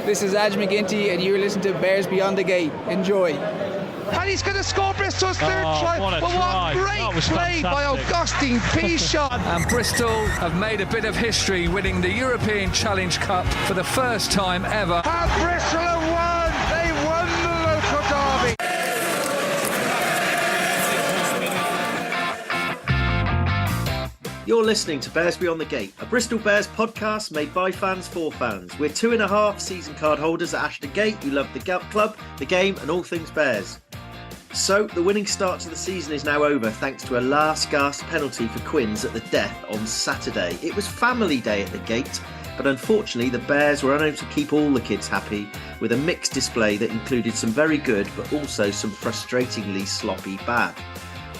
This is Aj McGinty, and you're listening to Bears Beyond the Gate. Enjoy. And he's going to score Bristol's third try. What a try. Great play by Augustine Pichot. And Bristol have made a bit of history, winning the European Challenge Cup for the first time ever. And Bristol have won. They won the local derby. You're listening to Bears Beyond the Gate, a Bristol Bears podcast made by fans for fans. We're 2.5 season card holders at Ashton Gate who love the club, the game and all things Bears. So, the winning start to the season is now over thanks to a last gasp penalty for Quins at the death on Saturday. It was family day at the gate, but unfortunately the Bears were unable to keep all the kids happy with a mixed display that included some very good but also some frustratingly sloppy bad.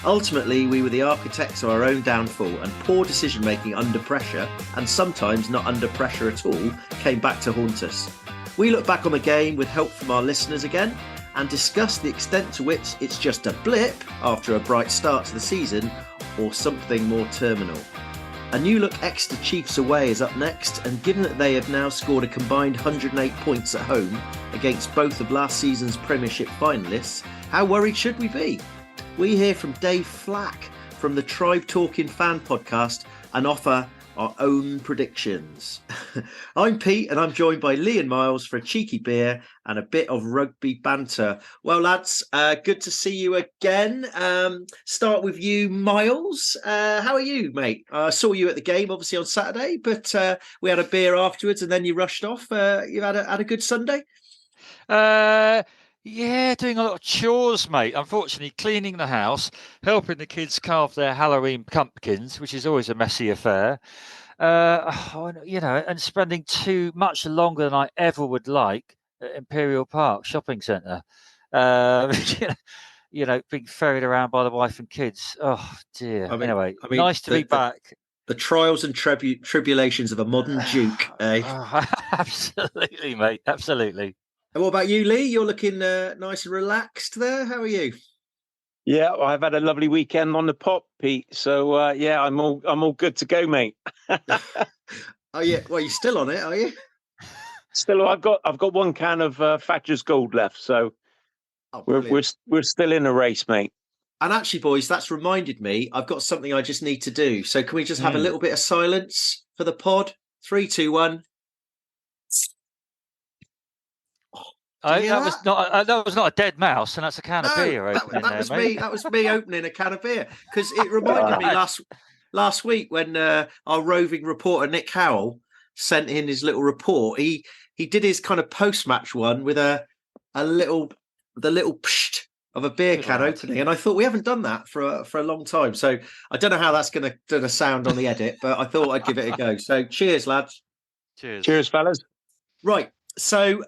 Ultimately, we were the architects of our own downfall, and poor decision-making under pressure, and sometimes not under pressure at all, came back to haunt us. We look back on the game with help from our listeners again, and discuss the extent to which it's just a blip after a bright start to the season, or something more terminal. A new look Exeter Chiefs away is up next, and given that they have now scored a combined 108 points at home against both of last season's Premiership finalists, how worried should we be? We hear from Dave Flak from the Tribe Talking Fan podcast and offer our own predictions. I'm Pete and I'm joined by Lee and Miles for a cheeky beer and a bit of rugby banter. Well, lads, good to see you again. Start with you, Miles. How are you, mate? I saw you at the game, obviously, on Saturday, but we had a beer afterwards and then you rushed off. You had a good Sunday? Yeah, doing a lot of chores, mate. Unfortunately, cleaning the house, helping the kids carve their Halloween pumpkins, which is always a messy affair. And spending too much longer than I ever would like at Imperial Park Shopping Centre. Being ferried around by the wife and kids. Oh dear. Anyway, nice to be back. The trials and tribulations of a modern Duke, eh? Absolutely, mate. Absolutely. And what about you, Lee? You're looking nice and relaxed there. How are you? Yeah, I've had a lovely weekend on the pop, Pete. So I'm all good to go, mate. Oh yeah, well, you're still on it, are you? Still, I've got one can of Thatcher's Gold left, so we're still in a race, mate. And actually, boys, that's reminded me. I've got something I just need to do. So can we just have a little bit of silence for the pod? 3, 2, 1. That was not a dead mouse, and that's a can of beer. That was me opening a can of beer because it reminded me last week when our roving reporter Nick Howell sent in his little report. He did his kind of post-match one with the little psht of a beer can opening, and I thought we haven't done that for a long time. So I don't know how that's going to sound on the edit, but I thought I'd give it a go. So cheers, lads. Cheers, fellas. Right. So,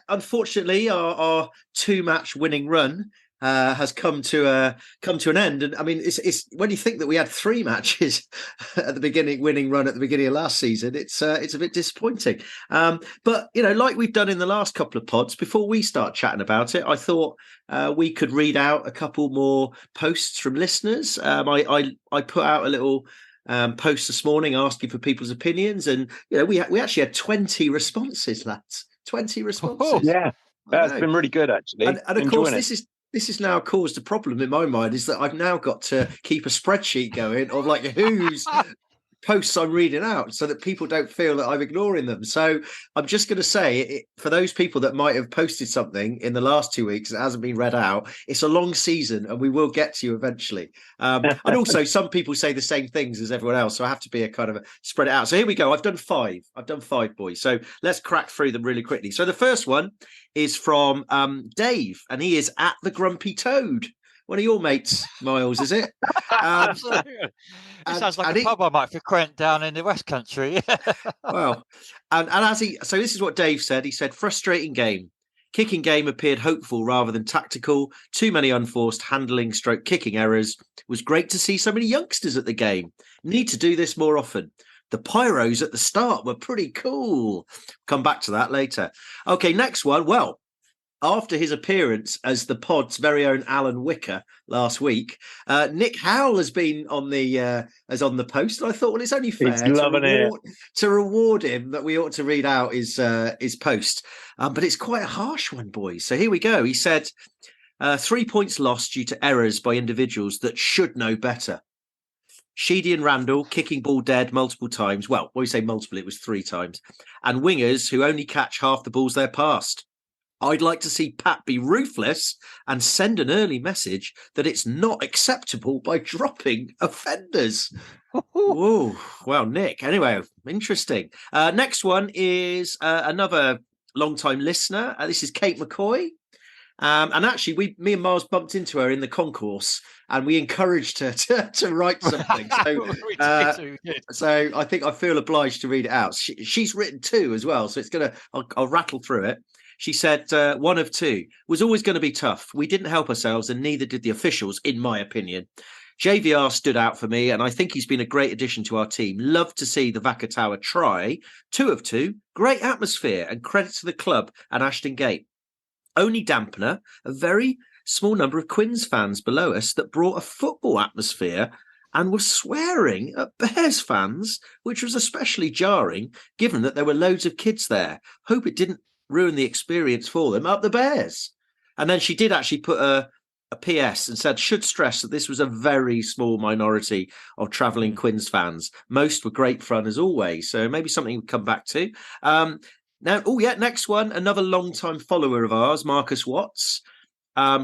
unfortunately, our 2-match winning run has come to an end. And I mean, it's when you think that we had 3 matches at the beginning, winning run at the beginning of last season, it's a bit disappointing. But like we've done in the last couple of pods, before we start chatting about it, I thought we could read out a couple more posts from listeners. I put out a little post this morning asking for people's opinions, and we actually had 20 responses, lads. 20 responses. Oh, yeah, that's been really good, actually. And of course, this is now caused a problem in my mind, is that I've now got to keep a spreadsheet going of like who's posts I'm reading out so that people don't feel that I'm ignoring them. So I'm just going to say, for those people that might have posted something in the last 2 weeks that hasn't been read out, it's a long season and we will get to you eventually. And also some people say the same things as everyone else, so I have to be a kind of spread it out. So here we go. I've done 5, boys. So let's crack through them really quickly. So the first one is from Dave, and he is at the Grumpy Toad. One of your mates, Miles, is it? It sounds like a pub I might frequent down in the West Country. Well, and so this is what Dave said. He said, frustrating game. Kicking game appeared hopeful rather than tactical. Too many unforced handling / kicking errors. Was great to see so many youngsters at the game. Need to do this more often. The pyros at the start were pretty cool. Come back to that later. Okay, next one. Well, after his appearance as the pod's very own Alan Wicker last week, Nick Howell has been on the post. And I thought, well, it's only fair to reward him that we ought to read out his post. But it's quite a harsh one, boys. So here we go. He said, 3 points lost due to errors by individuals that should know better. Sheedy and Randall kicking ball dead multiple times. Well, when we say multiple, it was 3 times. And wingers who only catch half the balls they're passed. I'd like to see Pat be ruthless and send an early message that it's not acceptable by dropping offenders. Whoa. Well, Nick, anyway, interesting. Next one is another long-time listener. This is Kate McCoy. And actually, me and Miles bumped into her in the concourse and we encouraged her to write something. So I think I feel obliged to read it out. She's written 2 as well. So I'll rattle through it. She said, 1 of 2 was always going to be tough. We didn't help ourselves and neither did the officials, in my opinion. JVR stood out for me and I think he's been a great addition to our team. Love to see the Vakatawa try. 2 of 2, great atmosphere and credit to the club and Ashton Gate. Only dampener, a very small number of Quins fans below us that brought a football atmosphere and were swearing at Bears fans, which was especially jarring given that there were loads of kids there. Hope it didn't ruin the experience for them. Up the Bears. And then she did actually put a PS and said, should stress that this was a very small minority of travelling Quins fans. Most were great fun as always. So maybe something we'll come back to. Next one, another long-time follower of ours, Marcus Watts.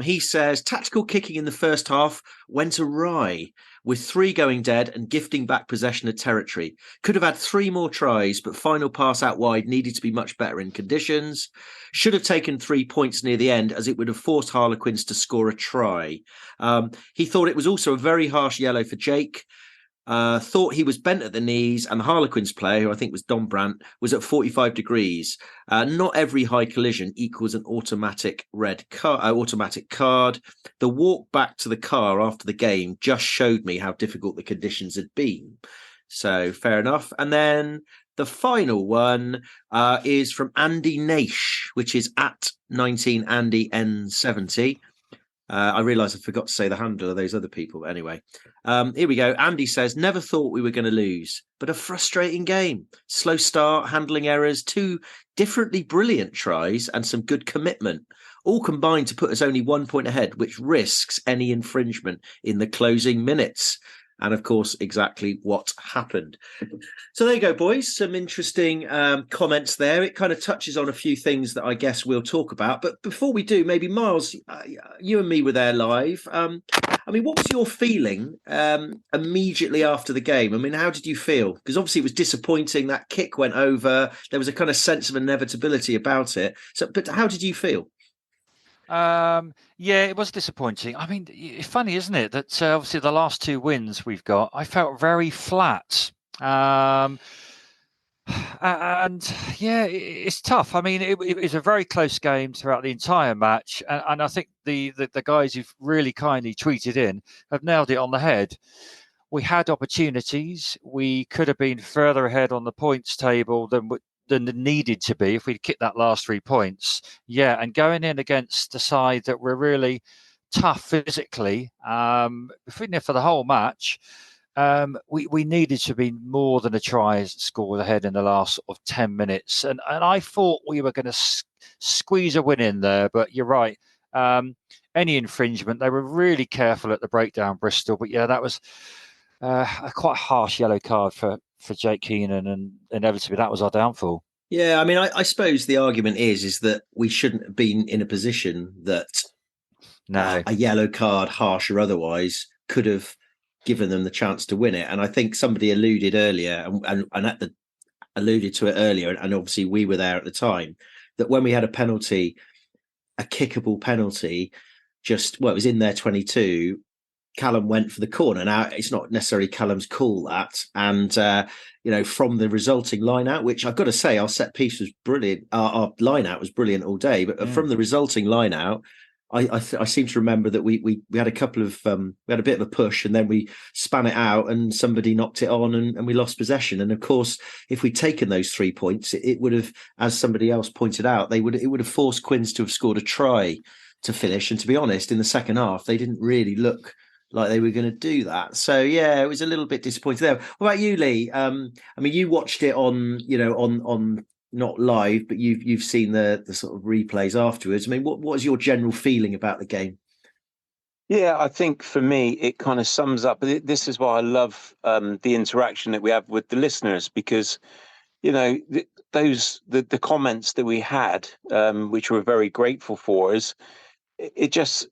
He says, tactical kicking in the first half went awry, with 3 going dead and gifting back possession of territory. Could have had 3 more tries, but final pass out wide needed to be much better in conditions. Should have taken 3 points near the end, as it would have forced Harlequins to score a try. He thought it was also a very harsh yellow for Jake. Thought he was bent at the knees, and the Harlequins player, who I think was Don Brandt, was at 45 degrees. Not every high collision equals an automatic card. The walk back to the car after the game just showed me how difficult the conditions had been. So fair enough. And then the final one is from Andy Naish, which is at 19AndyN70. I realise I forgot to say the handle of those other people. But anyway, here we go. Andy says, never thought we were going to lose, but a frustrating game. Slow start, handling errors, 2 differently brilliant tries and some good commitment. All combined to put us only 1 point ahead, which risks any infringement in the closing minutes. And of course, exactly what happened. So there you go, boys. Some interesting comments there. It kind of touches on a few things that I guess we'll talk about. But before we do, maybe Miles, you and me were there live. What was your feeling immediately after the game? I mean, how did you feel? Because obviously it was disappointing. That kick went over. There was a kind of sense of inevitability about it. But how did you feel? It was disappointing. I mean, it's funny, isn't it, that obviously the last 2 wins we've got, I felt very flat. It's tough. I mean, it was a very close game throughout the entire match, and I think the guys who've really kindly tweeted in have nailed it on the head. We had opportunities. We could have been further ahead on the points table than needed to be if we'd kicked that last 3 points. Yeah, and going in against the side that were really tough physically, if we'd been there for the whole match, we needed to be more than a try scored ahead in the last sort of 10 minutes. And I thought we were going to squeeze a win in there, but you're right. Any infringement, they were really careful at the breakdown, Bristol. But yeah, that was a quite harsh yellow card for Jake Keenan, and inevitably that was our downfall. Yeah, I mean, I suppose the argument is that we shouldn't have been in a position that a yellow card, harsh or otherwise, could have given them the chance to win it. And I think somebody alluded earlier, alluded to it earlier, and obviously we were there at the time, that when we had a penalty, a kickable penalty, it was in their 22. Callum went for the corner. Now, it's not necessarily Callum's call, that. And, from the resulting line out, which I've got to say, our set piece was brilliant. Our line out was brilliant all day. But from the resulting line out, I seem to remember that we had a couple of we had a bit of a push, and then we span it out, and somebody knocked it on, and we lost possession. And of course, if we'd taken those 3 points, it would have, as somebody else pointed out, it would have forced Quins to have scored a try to finish. And to be honest, in the second half, they didn't really look like they were going to do that. So yeah, it was a little bit disappointing there. What about you, Lee? I mean, you watched it on not live, but you've seen the sort of replays afterwards. I mean, what was your general feeling about the game? Yeah, I think for me, it kind of sums up. This is why I love the interaction that we have with the listeners, because, the comments that we had, which we're very grateful for, I just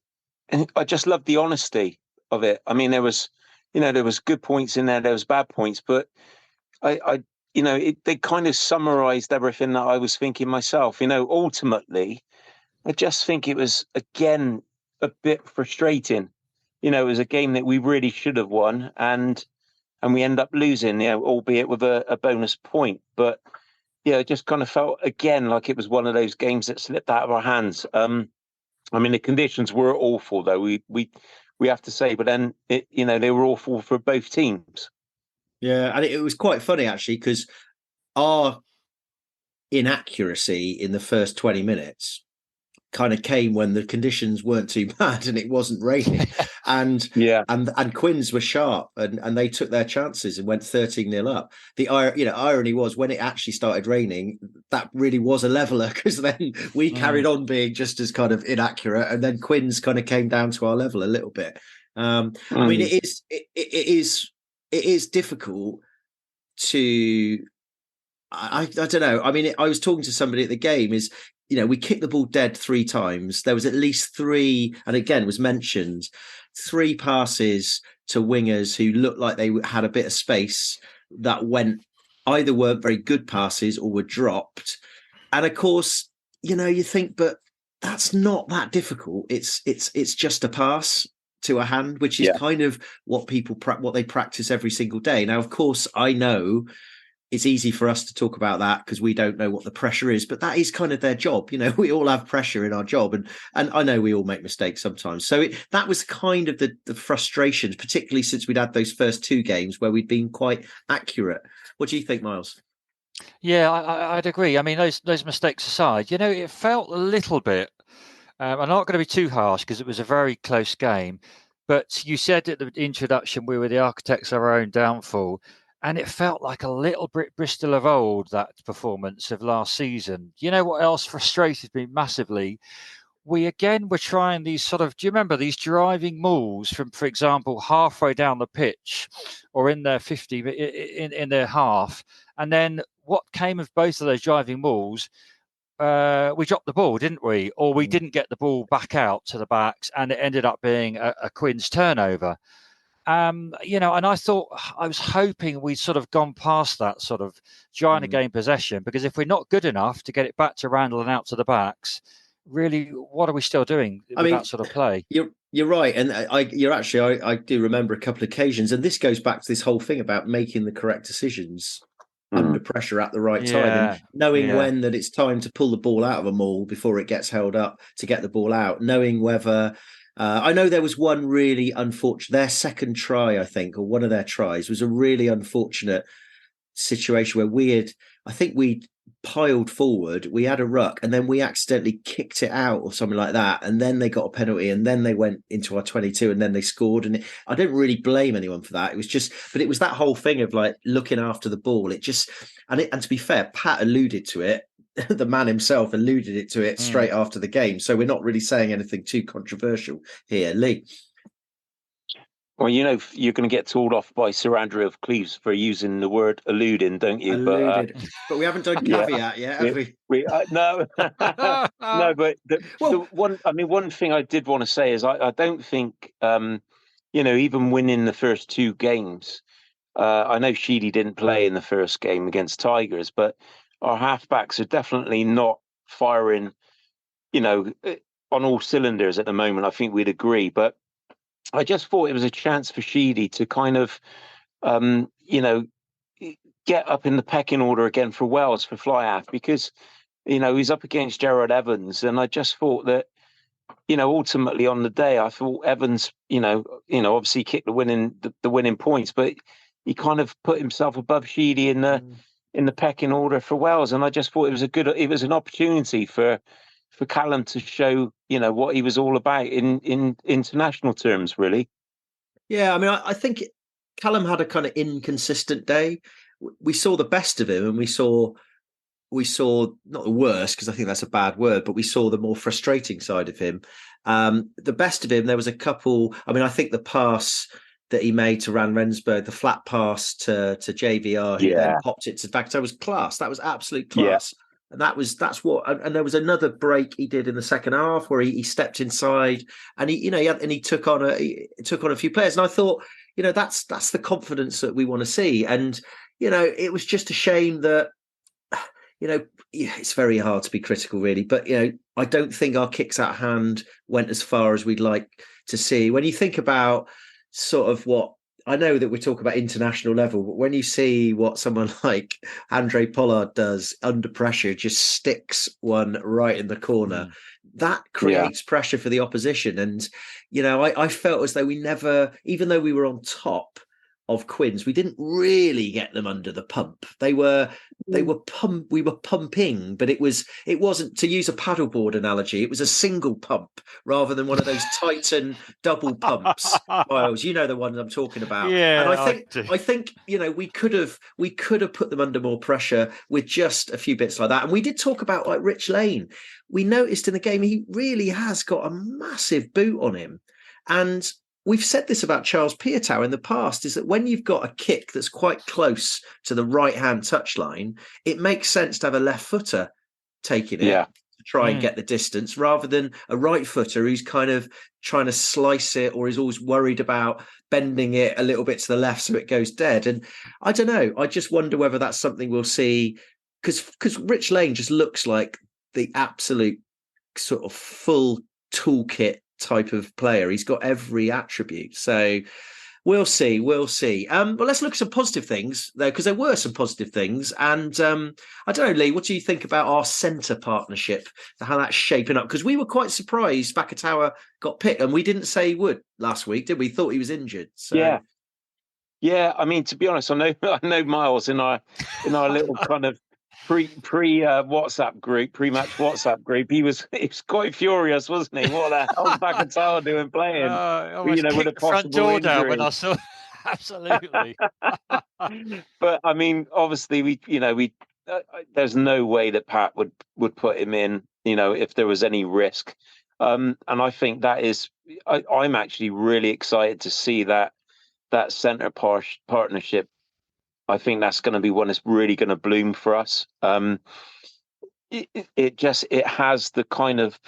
love the honesty of it. I mean, there was good points in there was bad points, but they kind of summarized everything that I was thinking myself. Ultimately, I just think it was, again, a bit frustrating. It was a game that we really should have won, and we end up losing, albeit with a bonus point. But yeah, it just kind of felt, again, like it was one of those games that slipped out of our hands. I mean, the conditions were awful, though. We have to say, but then they were awful for both teams. Yeah, and it was quite funny, actually, because our inaccuracy in the first 20 minutes kind of came when the conditions weren't too bad and it wasn't raining. and Quins were sharp, and they took their chances and went 13-0 up. The irony was, when it actually started raining, that really was a leveler, because then we carried on being just as kind of inaccurate, and then Quins kind of came down to our level a little bit. I mean, it is difficult to, I don't know. I mean, I was talking to somebody at the game, we kicked the ball dead 3 times. There was at least 3, and again, was mentioned, 3 passes to wingers who looked like they had a bit of space that either weren't very good passes or were dropped. And of course, you think, but that's not that difficult. It's just a pass to a hand, which is kind of what they practice every single day. Now, of course, I know it's easy for us to talk about that because we don't know what the pressure is, but that is kind of their job. We all have pressure in our job, and I know we all make mistakes sometimes. So that was kind of the frustration, particularly since we'd had those first 2 games where we'd been quite accurate. What do you think, Miles? Yeah, I'd agree. I mean, those mistakes aside, it felt a little bit, I'm not going to be too harsh because it was a very close game, but you said at the introduction we were the architects of our own downfall, and it felt like a little bit Bristol of old, that performance of last season. You know what else frustrated me massively? We again were trying these do you remember these driving mauls from, for example, halfway down the pitch or in their 50, in their half, and then what came of both of those driving mauls? We dropped the ball, didn't we? Or we didn't get the ball back out to the backs, and it ended up being a Quins turnover. And I was hoping we'd sort of gone past that sort of trying to gain possession, because if we're not good enough to get it back to Randall and out to the backs, really, what are we still doing with that sort of play? You're right, and I do remember a couple of occasions, and this goes back to this whole thing about making the correct decisions under pressure at the right time, and knowing when that it's time to pull the ball out of a maul before it gets held up to get the ball out, knowing whether I know there was one really unfortunate, their second try, I think, or one of their tries was a really unfortunate situation where we piled forward, we had a ruck, and then we accidentally kicked it out or something like that, and then they got a penalty, and then they went into our 22, and then they scored. And I don't really blame anyone for that. It was just, but it was that whole thing of like looking after the ball. It just, and to be fair, Pat alluded to it. The man himself alluded to it straight after the game, so we're not really saying anything too controversial here, Lee. Well, you're going to get told off by Sir Andrew of Cleves for using the word alluding, don't you? Alluded. But we haven't done caveat yet, have we? No. No, but one thing I did want to say is I don't think, even winning the first 2 games, I know Sheedy didn't play in the first game against Tigers, but our halfbacks are definitely not firing, on all cylinders at the moment. I think we'd agree, but I just thought it was a chance for Sheedy to kind of, get up in the pecking order again for Wales for fly half, because, he's up against Gerard Evans. And I just thought that, ultimately on the day, I thought Evans, obviously kicked the winning points, but he kind of put himself above Sheedy in the pecking order for Wales, and I just thought it was an opportunity for Callum to show what he was all about in international terms, really. Yeah, I mean, I think Callum had a kind of inconsistent day. We saw the best of him, and we saw not the worst, because I think that's a bad word, but we saw the more frustrating side of him. The best of him, there was a couple. I mean, I think the pass that he made to Ran Rensburg, the flat pass to JVR, who then popped it to Vactor, was class. That was absolute class. And and there was another break he did in the second half where he stepped inside and he took on a few players. And I thought, that's the confidence that we want to see. And, it was just a shame that, it's very hard to be critical, really. But, I don't think our kicks out of hand went as far as we'd like to see. When you think about sort of what, I know that we're talking about international level, but when you see what someone like Andre Pollard does under pressure, just sticks one right in the corner, that creates pressure for the opposition. And, I felt as though we never, even though we were on top of Quins, we didn't really get them under the pump. We were pumping, but it wasn't, to use a paddleboard analogy, it was a single pump rather than one of those Titan double pumps. Miles, you know the one I'm talking about. Yeah, and I think we could have put them under more pressure with just a few bits like that. And we did talk about like Rich Lane. We noticed in the game he really has got a massive boot on him. And we've said this about Charles Piatow in the past, is that when you've got a kick that's quite close to the right-hand touchline, it makes sense to have a left footer taking it to try and get the distance, rather than a right footer who's kind of trying to slice it, or is always worried about bending it a little bit to the left so it goes dead. And I don't know. I just wonder whether that's something we'll see, because Rich Lane just looks like the absolute sort of full toolkit type of player. He's got every attribute. So we'll see. But let's look at some positive things, though, because there were some positive things. And I don't know, Lee, what do you think about our centre partnership, how that's shaping up? Because we were quite surprised Vakatawa got picked, and we didn't say he would last week, did we? Thought he was injured. So. Yeah. I mean, to be honest, I know Miles in our little kind of pre WhatsApp group, pre-match WhatsApp group. He was quite furious, wasn't he? What the hell's Vakatawa doing playing? With a front door down when I saw. Absolutely. But I mean, obviously, we there's no way that Pat would put him in, if there was any risk. And I think that is, I'm actually really excited to see that centre partnership. I think that's going to be one that's really going to bloom for us. It has the kind of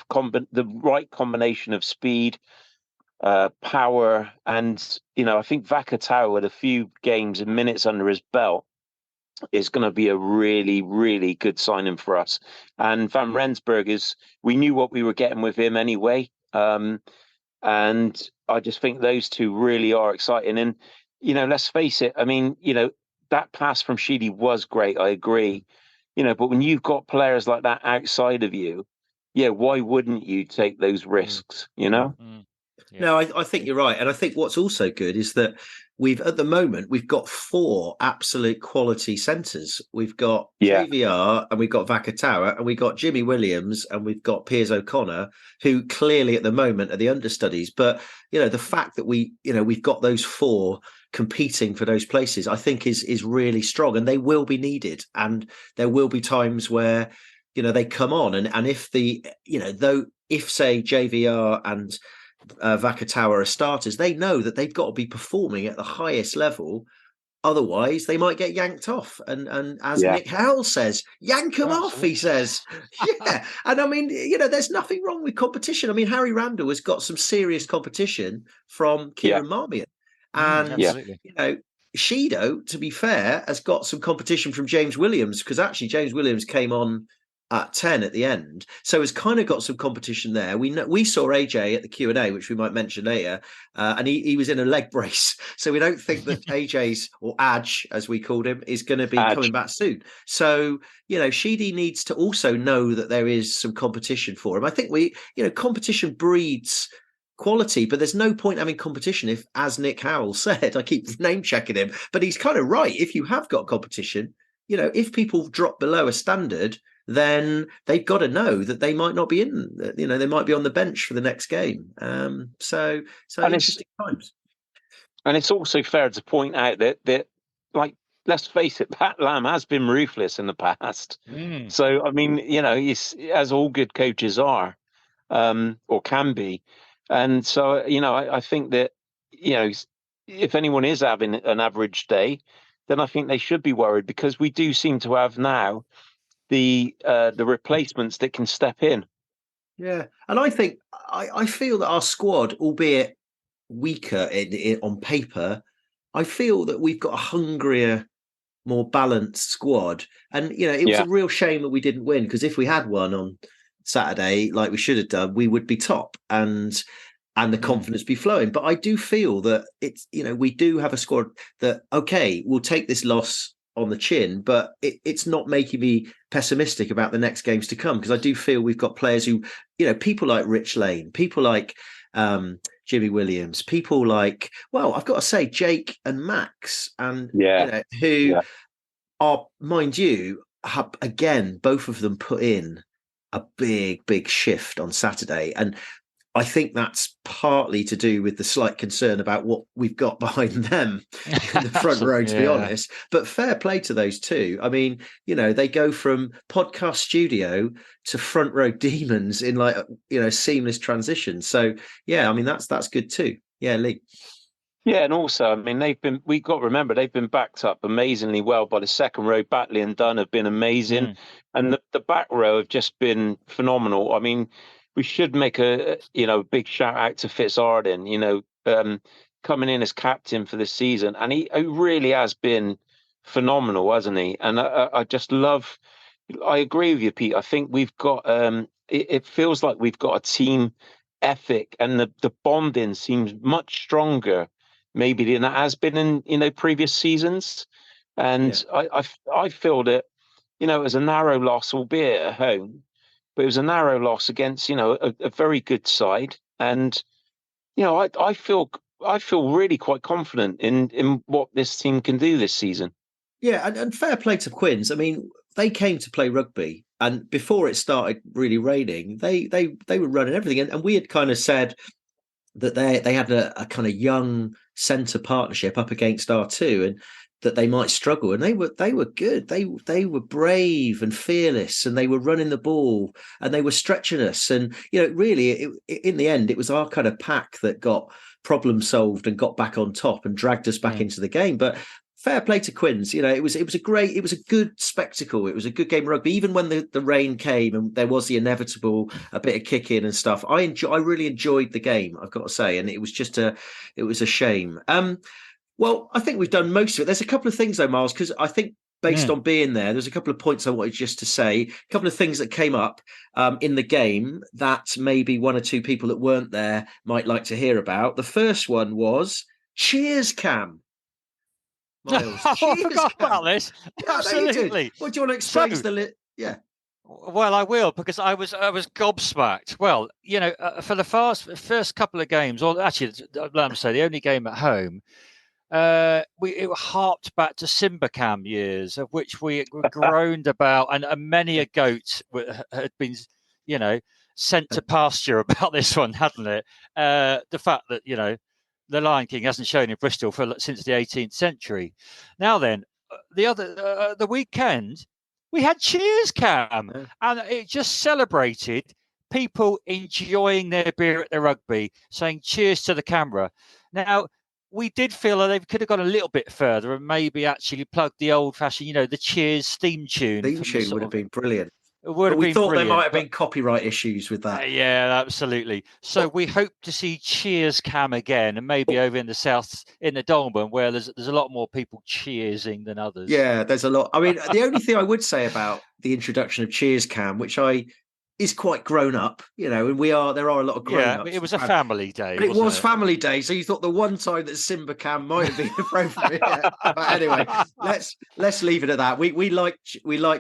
the right combination of speed, power, and I think Vakatawa, with a few games and minutes under his belt, is going to be a really, really good signing for us. And Van Rensburg we knew what we were getting with him anyway. And I just think those two really are exciting. And let's face it. I mean, that pass from Sheedy was great. I agree. But when you've got players like that outside of you, why wouldn't you take those risks? Yeah. No, I think you're right. And I think what's also good is that at the moment, we've got 4 absolute quality centres. We've got JVR, and we've got Vakatawa, and we've got Jimmy Williams, and we've got Piers O'Connor, who clearly at the moment are the understudies. But, the fact that we've got those 4 competing for those places, I think is really strong, and they will be needed. And there will be times where, they come on, and if if say JVR and Vakatawa are starters, they know that they've got to be performing at the highest level, otherwise they might get yanked off. And as Nick Howell says, yank them off, he says. And I mean, there's nothing wrong with competition. I mean, Harry Randall has got some serious competition from Kieran Marmion, and Shido, to be fair, has got some competition from James Williams, because actually James Williams came on at 10 at the end, so it's kind of got some competition there. We saw AJ at the Q&A, which we might mention later, and he was in a leg brace, so we don't think that AJ's, or Aj as we called him, is going to be coming back soon. So Sheedy needs to also know that there is some competition for him. I think competition breeds quality, but there's no point having competition if, as Nick Howell said, I keep name checking him, but he's kind of right. If you have got competition, if people drop below a standard, then they've got to know that they might not be in, they might be on the bench for the next game. So interesting times. And it's also fair to point out that like, let's face it, Pat Lam has been ruthless in the past. So, I mean, he's, as all good coaches are, or can be. And so, I think that, if anyone is having an average day, then I think they should be worried, because we do seem to have now the replacements that can step in. Yeah, and I think I feel that our squad, albeit weaker on paper, I feel that we've got a hungrier, more balanced squad. And it was a real shame that we didn't win, because if we had won on Saturday like we should have done, we would be top and the confidence be flowing. But I do feel that it's we do have a squad that, okay, we'll take this loss on the chin, but it's not making me pessimistic about the next games to come, because I do feel we've got players who, people like Rich Lane, people like Jimmy Williams, people like, well, I've got to say, Jake and Max, and who are, mind you, have, again, both of them put in a big shift on Saturday. And I think that's partly to do with the slight concern about what we've got behind them in the front row, to be honest. But fair play to those two. I mean, they go from podcast studio to front row demons in seamless transition. So, yeah, I mean, that's good too. Yeah, Lee. Yeah, and also, I mean, we've got to remember, they've been backed up amazingly well by the second row. Batley and Dunn have been amazing. And the back row have just been phenomenal. I mean, we should make a big shout out to Fitzarden, coming in as captain for this season, and he really has been phenomenal, hasn't he? And I just love. I agree with you, Pete. I think we've got. It feels like we've got a team ethic, and the bonding seems much stronger, maybe, than it has been in previous seasons. And I feel that it was a narrow loss, albeit at home. But it was a narrow loss against, a very good side. And, I feel really quite confident in what this team can do this season. Yeah, and fair play to Quins. I mean, they came to play rugby, and before it started really raining, they were running everything. And we had kind of said that they had a kind of young centre partnership up against R2, and that they might struggle, and they were good. They were brave and fearless, and they were running the ball, and they were stretching us. And really, in the end, it was our kind of pack that got problem solved and got back on top and dragged us back into the game. But fair play to Quins. It was a good spectacle. It was a good game of rugby, even when the rain came and there was the inevitable a bit of kick in and stuff. I really enjoyed the game, I've got to say, and it was a shame. Well, I think we've done most of it. There's a couple of things, though, Miles, because I think based on being there's a couple of points I wanted just to say, a couple of things that came up in the game that maybe one or two people that weren't there might like to hear about. The first one was cheers cam. Miles, I forgot about this. Yeah, Absolutely. What do you want to explain Yeah. Well, I will, because I was gobsmacked. Well, for the first couple of games, or actually, let me say, the only game at home, it harped back to Simbacam years, of which we groaned about, and many a goat had been, sent to pasture about this one, hadn't it? The fact that the Lion King hasn't shown in Bristol since the 18th century. Now then, the weekend we had cheers cam, and it just celebrated people enjoying their beer at the rugby, saying cheers to the camera. Now, we did feel that they could have gone a little bit further and maybe actually plugged the old-fashioned, the cheers theme tune. Theme tune would have been brilliant. It would But have we been thought brilliant, there might have but- been copyright issues with that. Yeah, absolutely. So we hope to see Cheers Cam again, and maybe over in the south, in the Dolman, where there's a lot more people cheersing than others. Yeah, there's a lot. I mean, the only thing I would say about the introduction of Cheers Cam, which is quite grown up, and there are a lot of grown Yeah, ups. it was a family day. But it wasn't was family day, so you thought the one time that Simba Cam might have been appropriate. Yeah. But anyway, let's leave it at that. We like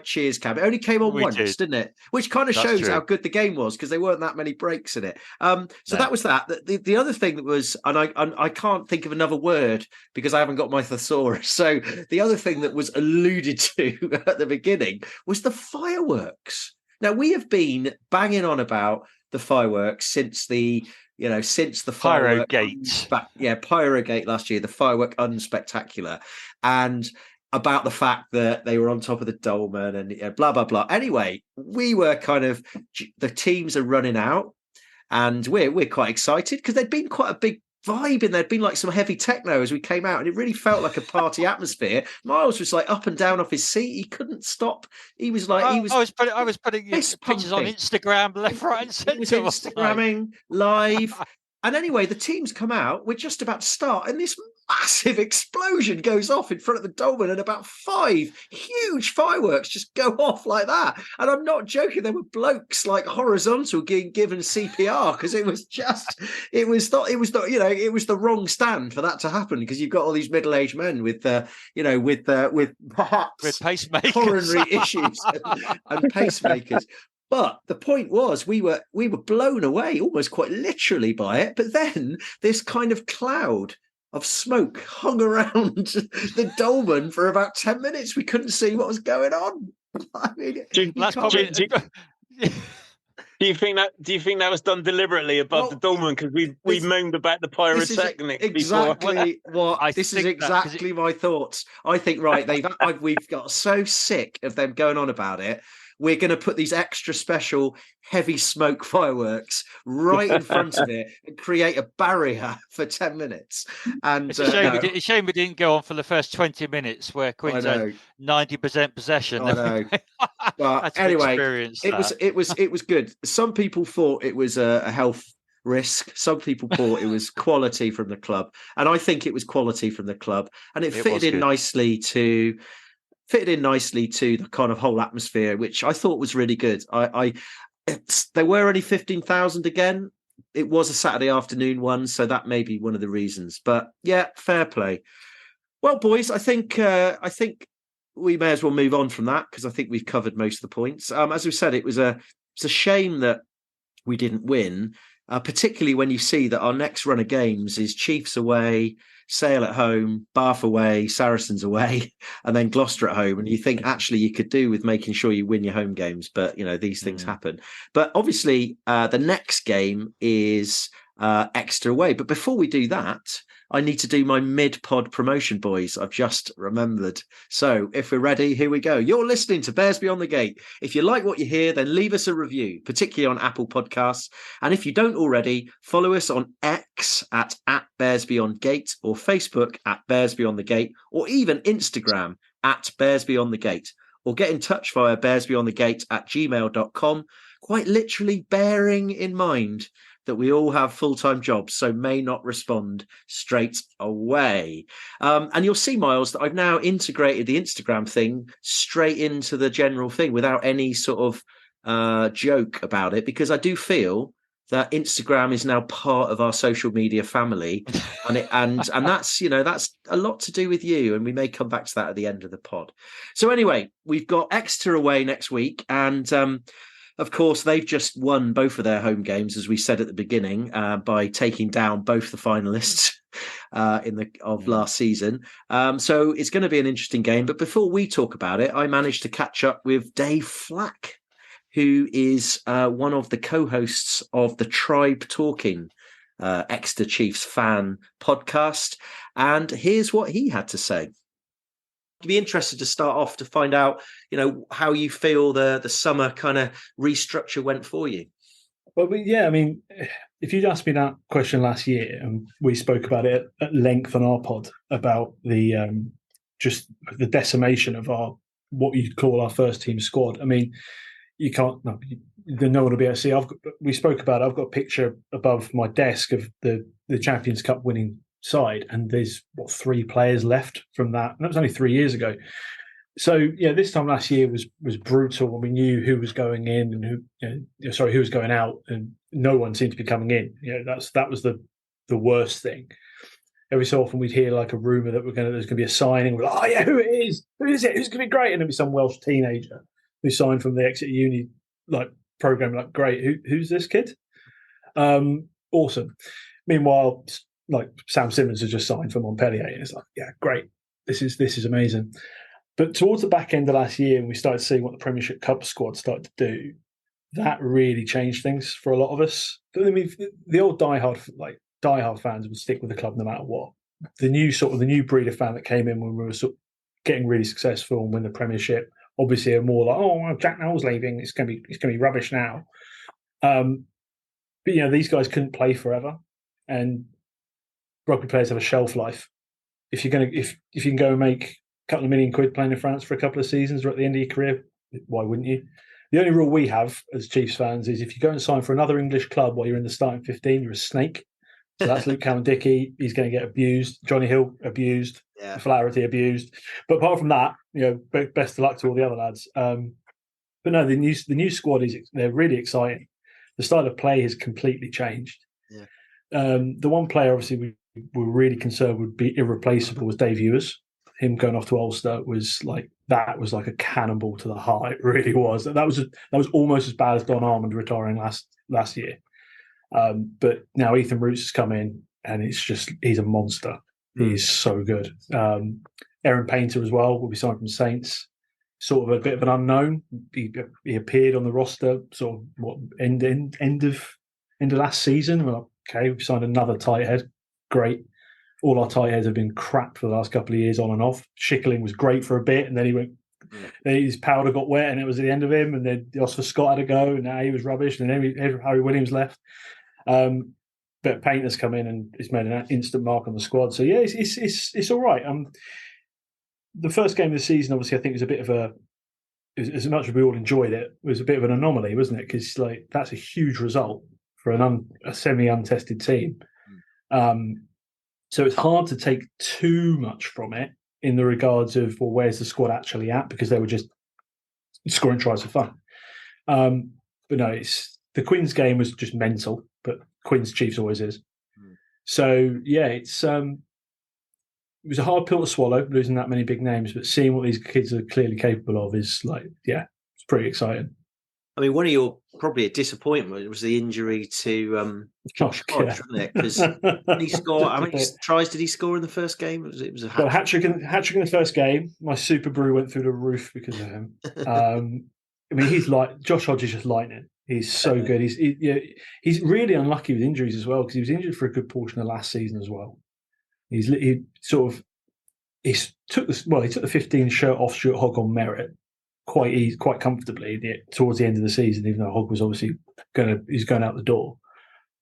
Cheers Cam. It only came on once, didn't it? Which kind of shows how good the game was, because there weren't that many breaks in it. So that was that. The other thing that was, and I can't think of another word because I haven't got my thesaurus. So the other thing that was alluded to at the beginning was the fireworks. Now, we have been banging on about the fireworks since the firework Pyrogate. Pyrogate last year, the firework unspectacular, and about the fact that they were on top of the dolmen and blah blah blah. Anyway, we were the teams are running out, and we're quite excited because there'd been quite a big vibe in there'd been like some heavy techno as we came out, and it really felt like a party atmosphere. Miles was like up and down off his seat. He couldn't stop. He was like, I was putting pictures on Instagram left, right, and centre. He was Instagramming live. And anyway, the teams come out. We're just about to start, and this massive explosion goes off in front of the dolmen, and about 5 huge fireworks just go off like that. And I'm not joking. There were blokes like horizontal getting given CPR because it was the wrong stand for that to happen, because you've got all these middle-aged men with perhaps with pacemakers, coronary issues and pacemakers. But the point was, we were blown away, almost quite literally, by it. But then this kind of cloud of smoke hung around the dolmen for about 10 minutes. We couldn't see what was going on. I mean, do you think that was done deliberately above the dolmen, because we moaned about the pyrotechnics exactly before? This is exactly my thoughts. I think we've got so sick of them going on about it. We're going to put these extra special heavy smoke fireworks right in front of it and create a barrier for 10 minutes. And it's a shame we didn't go on for the first 20 minutes where Quins had 90% possession. I know. But anyway, it was good. Some people thought it was a health risk. Some people thought it was quality from the club, and I think it was quality from the club, and it fitted in nicely to the kind of whole atmosphere, which I thought was really good. There were only 15,000 again. It was a Saturday afternoon one, so that may be one of the reasons. But yeah, fair play. Well, boys, I think we may as well move on from that, because I think we've covered most of the points. As we said, it was a shame that we didn't win, particularly when you see that our next run of games is Chiefs away, Sale at home, Bath away, Saracens away, and then Gloucester at home. And you think actually you could do with making sure you win your home games, but these things happen. But obviously the next game is Exeter away. But before we do that, I need to do my mid-pod promotion, boys. I've just remembered. So if we're ready, here we go. You're listening to Bears Beyond the Gate. If you like what you hear, then leave us a review, particularly on Apple Podcasts. And if you don't already, follow us on X at Bears Beyond Gate, or Facebook at Bears Beyond the Gate, or even Instagram at Bears Beyond the Gate, or get in touch via bearsbeyondthegate@gmail.com, quite literally bearing in mind that we all have full-time jobs, so may not respond straight away. And you'll see, Miles, that I've now integrated the Instagram thing straight into the general thing without any sort of joke about it, because I do feel that Instagram is now part of our social media family, and that's that's a lot to do with you, and we may come back to that at the end of the pod. So anyway, we've got Exeter away next week, and of course, they've just won both of their home games, as we said at the beginning, by taking down both the finalists of last season. So it's going to be an interesting game. But before we talk about it, I managed to catch up with Dave Flak, who is one of the co-hosts of the Tribe Talking Exeter Chiefs fan podcast. And here's what he had to say. I'd be interested to start off to find out, how you feel the summer kind of restructure went for you. Well, yeah, I mean, if you'd asked me that question last year, and we spoke about it at length on our pod about the just the decimation of what you'd call our first team squad. I mean, you can't. No, no one will be able to see. We spoke about it. I've got a picture above my desk of the Champions Cup winning side, and there's 3 players left from that. And that was only 3 years ago. So yeah, this time last year was brutal. And we knew who was going in and who was going out, and no one seemed to be coming in. That was the worst thing. Every so often we'd hear like a rumor that there's going to be a signing. We're like, oh yeah, who it is? Who is it? Who's going to be great? And it'd be some Welsh teenager who signed from the Exeter Uni program. Like, great, who's this kid? Awesome. Meanwhile, like Sam Simmons has just signed for Montpellier, and it's like, yeah, great. This is amazing. But towards the back end of last year, when we started seeing what the Premiership Cup squad started to do, that really changed things for a lot of us. I mean, the old diehard fans would stick with the club no matter what. The new breed of fan that came in when we were sort of getting really successful and win the Premiership, obviously are more like, oh, well, Jack Nowell's leaving, it's going to be rubbish now. But these guys couldn't play forever, and rugby players have a shelf life. If you can go and make a couple of £1 million playing in France for a couple of seasons or at the end of your career, why wouldn't you? The only rule we have as Chiefs fans is if you go and sign for another English club while you're in the starting 15, you're a snake. So that's Luke Cowan-Dickie. He's going to get abused. Johnny Hill abused. Yeah. Flaherty abused. But apart from that, best of luck to all the other lads. But no, the new squad they're really exciting. The style of play has completely changed. Yeah. The one player obviously we were really concerned would be irreplaceable was Dave Ewers. Him going off to Ulster was like a cannonball to the heart. It really was. That was almost as bad as Don Armand retiring last year. But now Ethan Roots has come in, and he's a monster. He's so good. Aaron Painter as well will be signed from Saints. Sort of a bit of an unknown. He appeared on the roster sort of end of last season. Well, okay, we've signed another tight head. Great. All our tight heads have been crap for the last couple of years, on and off. Schickling was great for a bit, and then he went. Then his powder got wet, and it was the end of him. And then Oscar Scott had to go, and now he was rubbish. And then Harry Williams left. But Painter's come in and he's made an instant mark on the squad. So yeah, it's all right. The first game of the season, obviously, I think was a bit of as much as we all enjoyed it, was a bit of an anomaly, wasn't it? Because that's a huge result for a semi-untested team. So it's hard to take too much from it in the regards of, well, where's the squad actually at? Because they were just scoring tries for fun. But no, the Quins game was just mental, but Quins Chiefs always is. So yeah, it was a hard pill to swallow, losing that many big names, but seeing what these kids are clearly capable of is it's pretty exciting. I mean, one of your probably a disappointment was the injury to Josh Hodge, wasn't it? Because he scored. How many tries did he score in the first game? It was a hat trick. Hat-trick in the first game. My Super Brew went through the roof because of him. I mean, he's like Josh Hodge is just lightning. He's so good. He's really unlucky with injuries as well, because he was injured for a good portion of last season as well. He took the 15 shirt off Stuart Hogg on merit quite comfortably towards the end of the season, even though Hogg was obviously he's going out the door.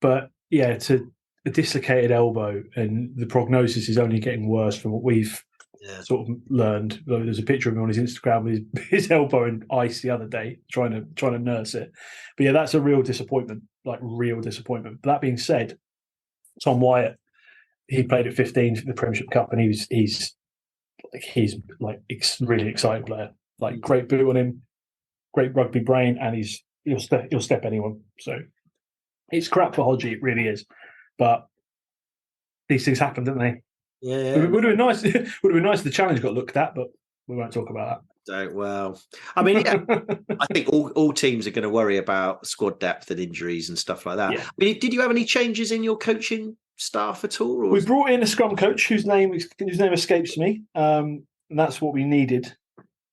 But yeah, to a dislocated elbow, and the prognosis is only getting worse from what we've sort of learned. There's a picture of him on his Instagram with his elbow in ice the other day, trying to nurse it. But yeah, that's a real disappointment, like real disappointment. But that being said, Tom Wyatt, he played at 15 for the Premiership Cup, and he's really exciting player. Like, great boot on him, great rugby brain, and he'll step anyone. So it's crap for Hodgie, it really is. But these things happen, don't they? Yeah. It would have been nice. Would have been nice if the challenge got looked at, but we won't talk about that. Well, I mean, yeah, I think all teams are going to worry about squad depth and injuries and stuff like that. Yeah. I mean, did you have any changes in your coaching staff at all? We brought in a scrum coach whose name escapes me, and that's what we needed.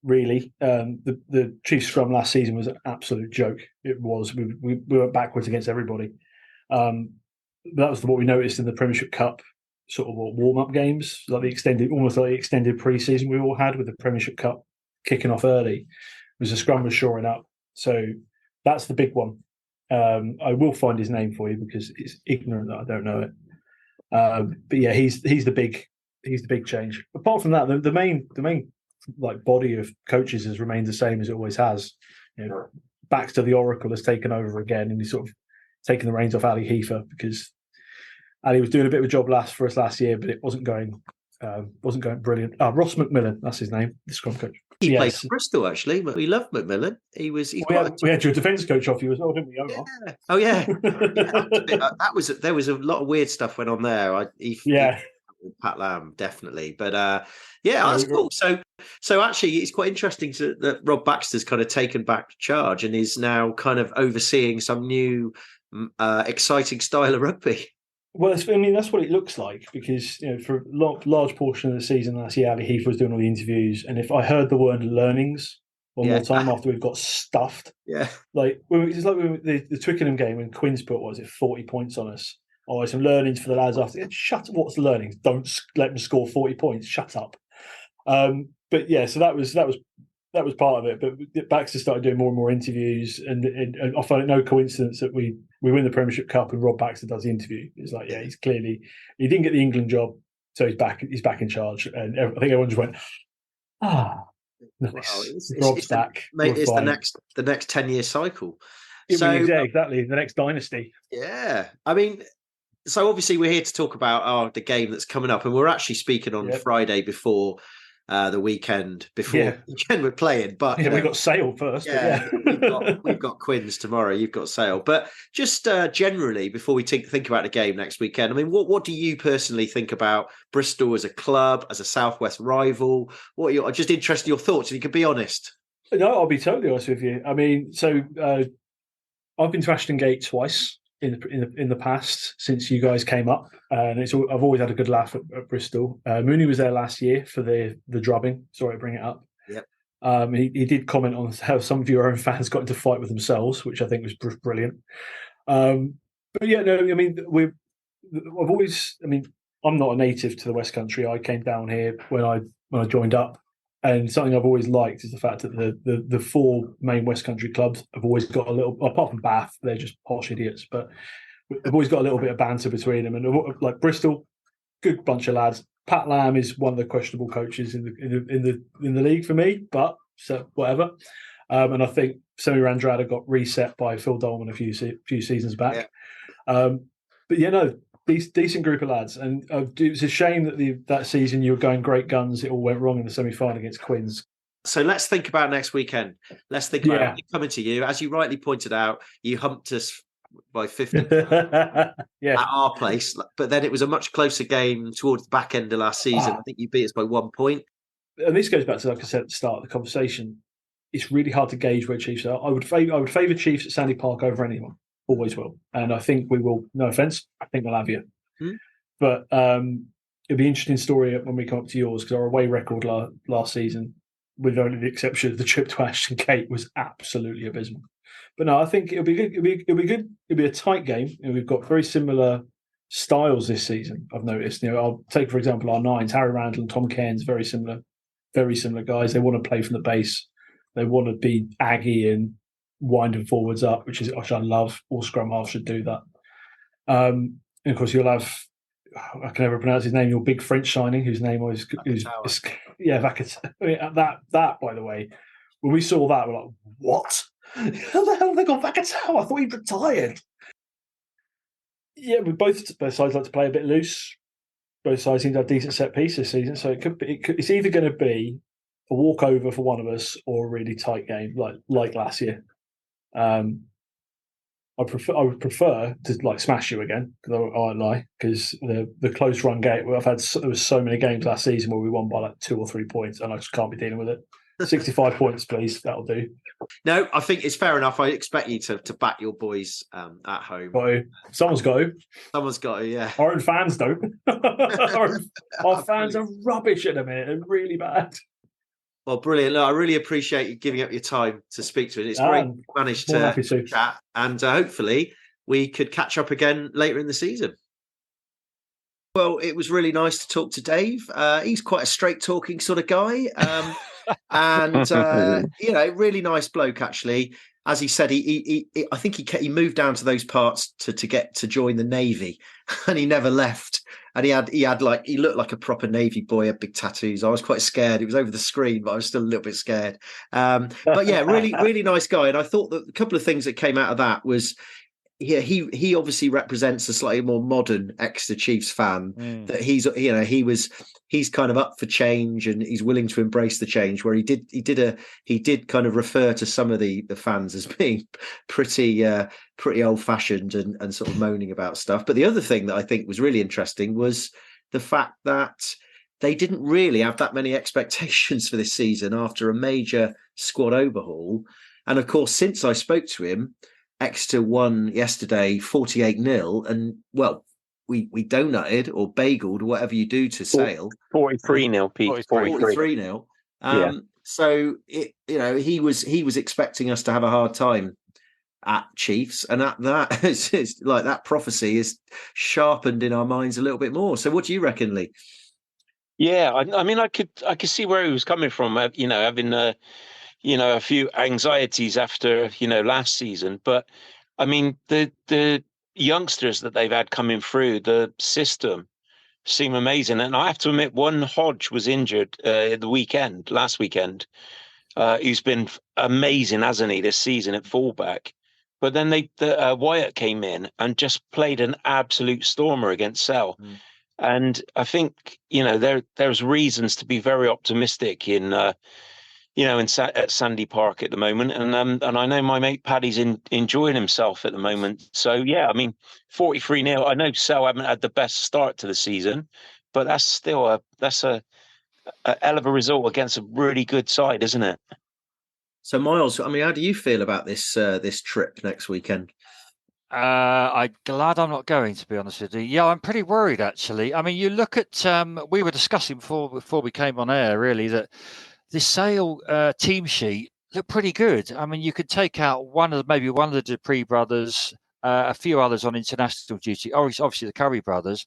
Really, the Chiefs scrum last season was an absolute joke. It was. We went backwards against everybody. That was what we noticed in the Premiership Cup sort of warm-up games, like almost like the extended pre-season we all had with the Premiership Cup kicking off early. It was the scrum was shoring up. So that's the big one. I will find his name for you because it's ignorant that I don't know it. But yeah, he's the big change. Apart from that, the main like body of coaches has remained the same as it always has. Baxter, the Oracle, has taken over again, and he's sort of taken the reins off Ali Heifer, because Ali was doing a bit of a job for us last year, but it wasn't going brilliant. Ross McMillan, that's his name, the scrum coach. He played for Bristol, actually. We love McMillan. We had your defence coach off you as well, didn't we? Yeah. Oh yeah. There was a lot of weird stuff went on there. Pat Lamb, definitely. But that's cool. So actually, it's quite interesting that Rob Baxter's kind of taken back charge and is now kind of overseeing some new exciting style of rugby. Well, that's what it looks like, because for a large portion of the season last year, Ali Heath was doing all the interviews, and if I heard the word learnings one more time after we've got stuffed, it's like the Twickenham game when Quins put 40 points on us. Oh, some learnings for the lads after. Shut up! What's learnings? Don't let them score 40 points. Shut up. But yeah, so that was part of it. But Baxter started doing more and more interviews, and I find it no coincidence that we win the Premiership Cup and Rob Baxter does the interview. It's like, he didn't get the England job, so he's back in charge. And I think everyone just went, nice. Rob's back. Mate, it's the next 10-year cycle. Exactly, the next dynasty. Yeah, I mean, so obviously we're here to talk about the game that's coming up, and we're actually speaking on Friday before the weekend the weekend we're playing. But we've got Sale first. We've got Quins tomorrow. You've got Sale. But just generally, before we think about the game next weekend, I mean, what do you personally think about Bristol as a club, as a Southwest rival? I'm just interested in your thoughts, if you could be honest. No, I'll be totally honest with you. I mean, so I've been to Ashton Gate twice in the past since you guys came up, and I've always had a good laugh at Bristol. Mooney was there last year for the drubbing. Sorry to bring it up. Yep. He did comment on how some of your own fans got into fight with themselves, which I think was brilliant. But yeah, no, I mean, I'm not a native to the West Country. I came down here when I joined up. And something I've always liked is the fact that the four main West Country clubs have always got a little, apart from Bath, they're just posh idiots, but they've always got a little bit of banter between them. And like Bristol, good bunch of lads. Pat Lamb is one of the questionable coaches in the league for me, but so whatever. And I think Semi Randrada got reset by Phil Dolman a few seasons back. Yeah. But decent group of lads, and it was a shame that that season you were going great guns. It all went wrong in the semi-final against Quins. So let's think about next weekend. Let's think about coming to you. As you rightly pointed out, you humped us by 50 at our place, but then it was a much closer game towards the back end of last season. I think you beat us by 1 point. And this goes back to, like I said at the start of the conversation, it's really hard to gauge where Chiefs are. I would favour Chiefs at Sandy Park over anyone. Always will. And I think we will, no offence, I think we'll have you. But it'll be an interesting story when we come up to yours, because our away record last season, with only the exception of the trip to Ashton Gate, was absolutely abysmal. But no, I think it'll be good. It'll be good. It'll be a tight game. And we've got very similar styles this season, I've noticed. I'll take, for example, our nines, Harry Randall and Tom Cairns, very similar guys. They want to play from the base. They want to be aggy and winding forwards up, which I love. All scrum halves should do that. And of course, you'll have, I can never pronounce his name, your big French signing, whose name was Vacateur. I mean, that by the way, when we saw that, we're like, what? How the hell have they got Vacateur? I thought he'd retired. Yeah, both sides like to play a bit loose. Both sides seem to have decent set piece this season, so it's either going to be a walkover for one of us or a really tight game like last year. I would prefer to smash you again, because I won't lie, because the close run game, there was so many games last season where we won by 2 or 3 points, and I just can't be dealing with it. 65 points, please. That'll do. No, I think it's fair enough. I expect you to back your boys at home. Someone's got to. Someone's got to, yeah. Our own fans don't. our fans are rubbish at the minute. They're really bad. Well, brilliant. Look, I really appreciate you giving up your time to speak to it. It's great you managed to chat, and hopefully we could catch up again later in the season. Well, it was really nice to talk to Dave. He's quite a straight-talking sort of guy, and really nice bloke, actually. As he said, I think he moved down to those parts to join the Navy, and he never left. and he looked like a proper Navy boy, had big tattoos. I was quite scared. It was over the screen, but I was still a little bit scared. But yeah, really, really nice guy. And I thought that a couple of things that came out of that was, yeah, he obviously represents a slightly more modern Exeter Chiefs fan. That he's kind of up for change and he's willing to embrace the change. Where he did kind of refer to some of the fans as being pretty old fashioned and sort of moaning about stuff. But the other thing that I think was really interesting was the fact that they didn't really have that many expectations for this season after a major squad overhaul. And of course, since I spoke to him, Exeter won yesterday 48-0, and well, we donutted or bageled or whatever you do to Sale. 43-0, Pete. 43-0. So he was expecting us to have a hard time at Chiefs, and it's like that prophecy is sharpened in our minds a little bit more. So what do you reckon, Lee? Yeah, I mean, I could see where he was coming from. Having a few anxieties after, last season. But I mean, the youngsters that they've had coming through the system seem amazing. And I have to admit, one Hodge was injured last weekend. He's been amazing, hasn't he, this season at fullback? But then Wyatt came in and just played an absolute stormer against Sale. And I think, there's reasons to be very optimistic at Sandy Park at the moment, and I know my mate Paddy's enjoying himself at the moment. So yeah, I mean, 43-0. I know Sale haven't had the best start to the season, but that's still a hell of a result against a really good side, isn't it? So Miles, I mean, how do you feel about this trip next weekend? I'm glad I'm not going, to be honest with you. Yeah, I'm pretty worried actually. I mean, you look at we were discussing before we came on air, really, that the Sale team sheet looked pretty good. I mean, you could take out maybe one of the Dupree brothers, a few others on international duty, obviously the Curry brothers,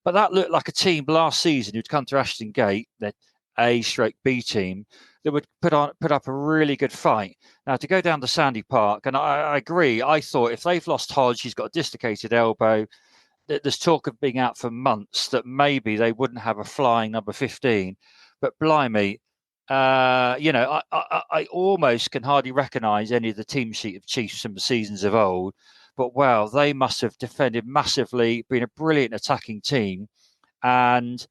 but that looked like a team last season who'd come to Ashton Gate, the A/B team, that would put up a really good fight. Now, to go down to Sandy Park, and I agree, I thought if they've lost Hodge, he's got a dislocated elbow, there's talk of being out for months, that maybe they wouldn't have a flying number 15. But blimey, I almost can hardly recognise any of the team sheet of Chiefs from the seasons of old. But wow, they must have defended massively, been a brilliant attacking team. And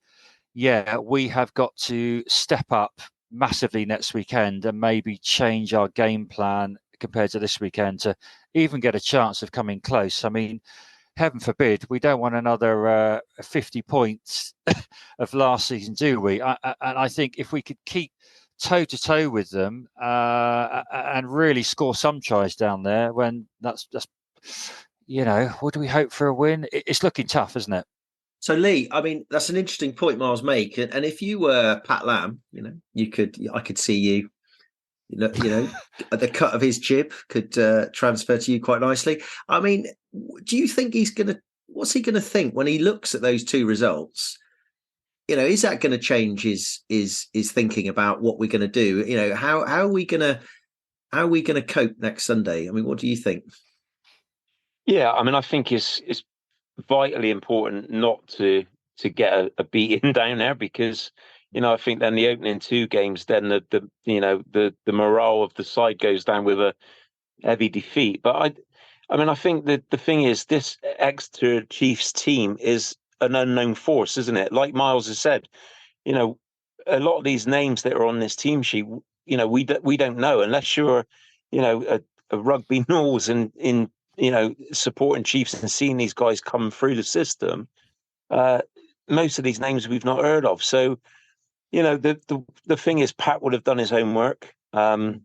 yeah, we have got to step up massively next weekend and maybe change our game plan compared to this weekend to even get a chance of coming close. I mean, heaven forbid, we don't want another 50 points of last season, do we? And I think if we could keep toe-to-toe with them and really score some tries down there, when that's what do we hope for a win? It's looking tough, isn't it? So Lee, I mean, that's an interesting point Miles make. And if you were Pat Lam, I could see you, the cut of his jib could transfer to you quite nicely. I mean, do you think what's he going to think when he looks at those two results? Is that going to change his thinking about what we're going to do? How are we going to cope next Sunday? I mean, what do you think? Yeah, I mean, I think it's vitally important not to get a beating down there, because I think then the opening two games, then the morale of the side goes down with a heavy defeat. But I think that the thing is, this Exeter Chiefs team is an unknown force, isn't it? Like Miles has said, a lot of these names that are on this team sheet, we don't know unless you're, a rugby nose in supporting Chiefs and seeing these guys come through the system. Most of these names we've not heard of. So, the thing is, Pat would have done his homework. I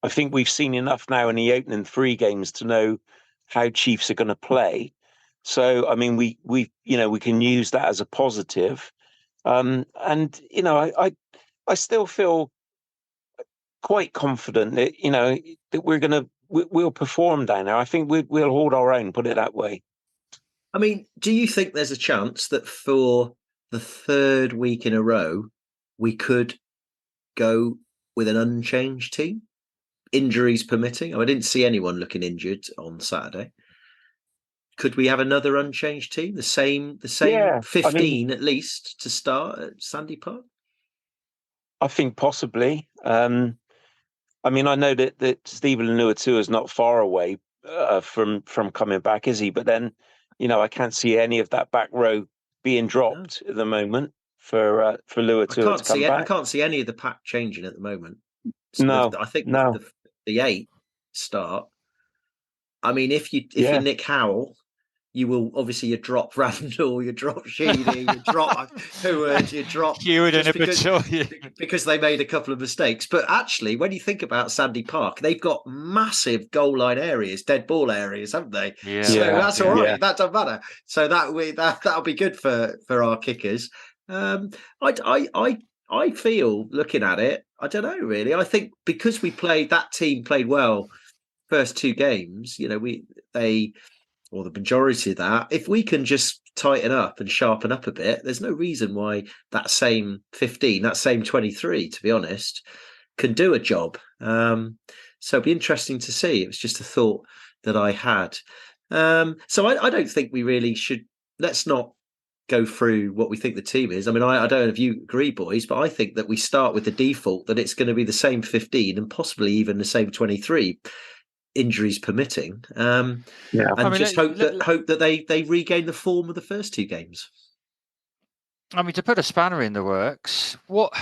think we've seen enough now in the opening three games to know how Chiefs are going to play. So, I mean, we can use that as a positive. I still feel quite confident that, that we'll perform down there. I think we'll hold our own, put it that way. I mean, do you think there's a chance that for the third week in a row, we could go with an unchanged team, injuries permitting? I didn't see anyone looking injured on Saturday. could we have another unchanged team? The same Yeah, 15 at least to start at Sandy Park? I think possibly. I know that Stephen Lenuatu is not far away from coming back, is he? But then, I can't see any of that back row being dropped at the moment for Lenuatu to come back. I can't see any of the pack changing at the moment. So No, I think no. the 8 start. I mean, if you Nick Howell, you will obviously you drop Randall, you drop Sheedy, you drop Heward, you drop Hewitt and because they made a couple of mistakes. But actually, when you think about Sandy Park, they've got massive goal line areas, dead ball areas, haven't they? Yeah. So that's all right. Yeah. That doesn't matter. So that'll be good for our kickers. I feel looking at it, I don't know really. I think because that team played well first 2 games, or the majority of that, if we can just tighten up and sharpen up a bit, there's no reason why that same 15, that same 23, to be honest, can do a job. So it'd be interesting to see. It was just a thought that I had. So I don't think we really should. Let's not go through what we think the team is. I don't know if you agree, boys, but I think that we start with the default that it's going to be the same 15 and possibly even the same 23. Injuries permitting, and hope that they regain the form of the first 2 games. To put a spanner in the works, what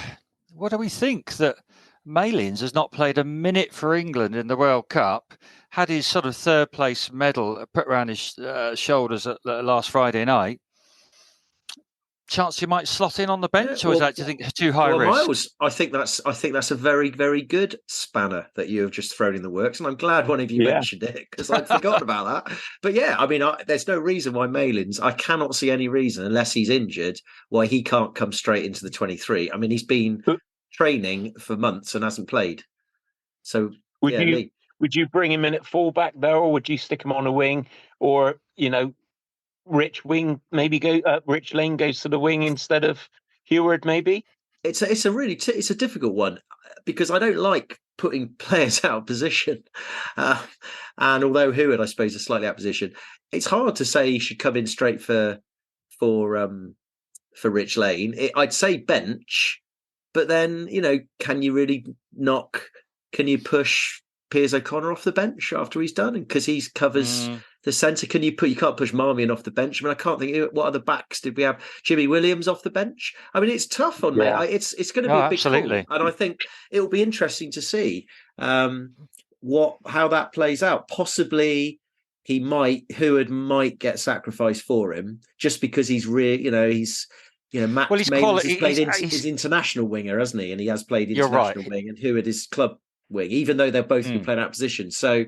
do we think that Malins has not played a minute for England in the World Cup? Had his sort of 3rd place medal put around his shoulders at last Friday night. Chance you might slot in on the bench, or is that, do you think, too high risk? Miles, I think that's a very, very good spanner that you have just thrown in the works, and I'm glad one of you mentioned it because I'd forgotten about that. But there's no reason why Malins. I cannot see any reason, unless he's injured, why he can't come straight into the 23. He's been training for months and hasn't played. So would you bring him in at fullback there, or would you stick him on a wing, or Rich Lane goes to the wing instead of Heward? Maybe it's a difficult one because I don't like putting players out of position, and although Heward I suppose is slightly out of position, it's hard to say he should come in straight for Rich Lane. I'd say bench, but then can you push Piers O'Connor off the bench after he's done, because he covers the centre? You can't push Marmion off the bench. I can't think what other backs did we have. Jimmy Williams off the bench. It's tough on me. It's going to be a big absolutely call, and I think it will be interesting to see how that plays out. Possibly Heward might get sacrificed for him just because he's Max Malins has played his international winger, hasn't he? And he has played international wing, and Heward is club wing, even though they're both been playing out of position. So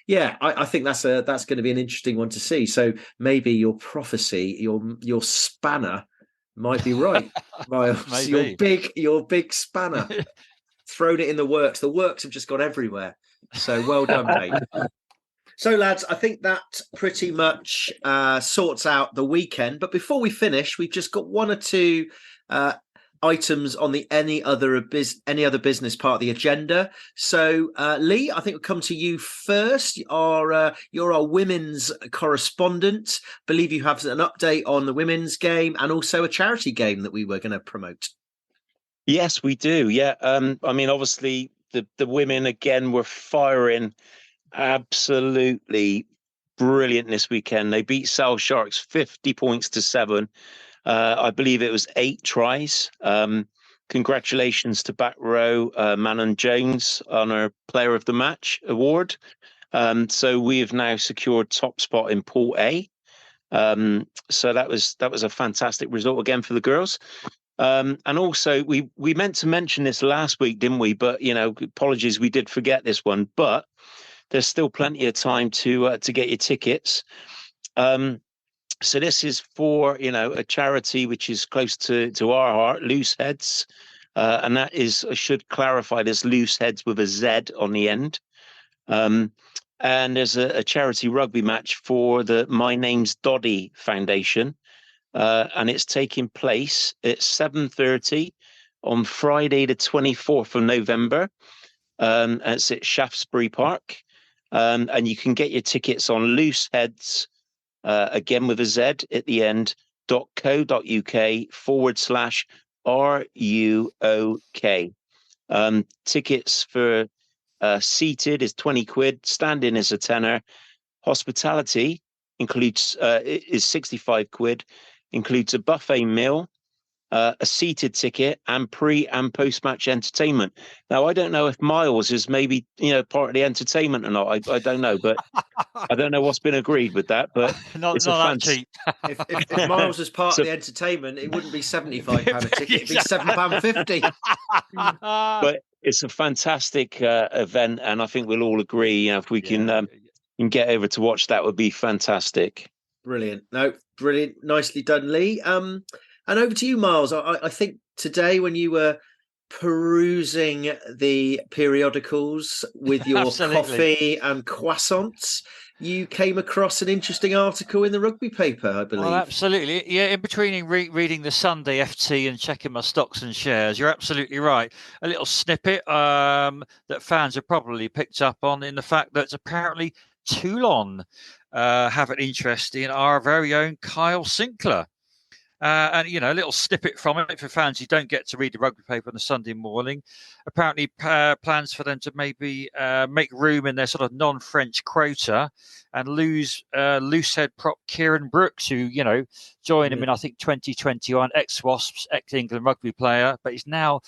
I think that's going to be an interesting one to see. So maybe your prophecy, your spanner might be right, Miles. your big spanner. Thrown it in the works. The works have just gone everywhere. So well done, mate. So, lads, I think that pretty much sorts out the weekend. But before we finish, we've just got 1 or 2 items on the any other business part of the agenda. So, Lee, I think we'll come to you first. You're our women's correspondent. Believe you have an update on the women's game and also a charity game that we were going to promote. Yes, we do. Yeah. Obviously, the women again were firing absolutely brilliant this weekend. They beat Sale Sharks 50 points to 7. I believe it was 8 tries. Congratulations to back row Manon Jones on her Player of the Match award. So we have now secured top spot in Pool A. So that was a fantastic result again for the girls. And also we meant to mention this last week, didn't we? But apologies, we did forget this one. But there's still plenty of time to get your tickets. So this is for, a charity which is close to our heart, Loose Heads. And that is, I should clarify, there's Loose Heads with a Z on the end. And there's a charity rugby match for the My Name's Doddy Foundation. And it's taking place at 7:30 on Friday, the 24th of November. It's at Shaftesbury Park. And you can get your tickets on looseheads.co.uk. again with a Z at the end, .co.uk/RUOK. Tickets for seated is 20 quid, standing is a tenner. Hospitality includes is 65 quid, includes a buffet meal, a seated ticket, and pre and post match entertainment. Now, I don't know if Miles is maybe part of the entertainment or not. I don't know, but I don't know what's been agreed with that. But not it's that cheap. If Miles was part of the entertainment, it wouldn't be £75 a ticket; it'd be £7.50. But it's a fantastic event, and I think we'll all agree. If we can get over to watch, that would be fantastic. Brilliant. No, brilliant. Nicely done, Lee. And over to you, Miles. I think today when you were perusing the periodicals with your coffee and croissants, you came across an interesting article in the rugby paper, I believe. Well, absolutely. Yeah, in between reading the Sunday FT and checking my stocks and shares, you're absolutely right. A little snippet that fans have probably picked up on in the fact that apparently Toulon have an interest in our very own Kyle Sinclair. And, a little snippet from it for fans who don't get to read the rugby paper on a Sunday morning. Apparently plans for them to maybe make room in their sort of non-French quota and lose loosehead prop Kieran Brooks, who, joined him in, I think, 2021, ex-Wasps, ex-England rugby player, but he's now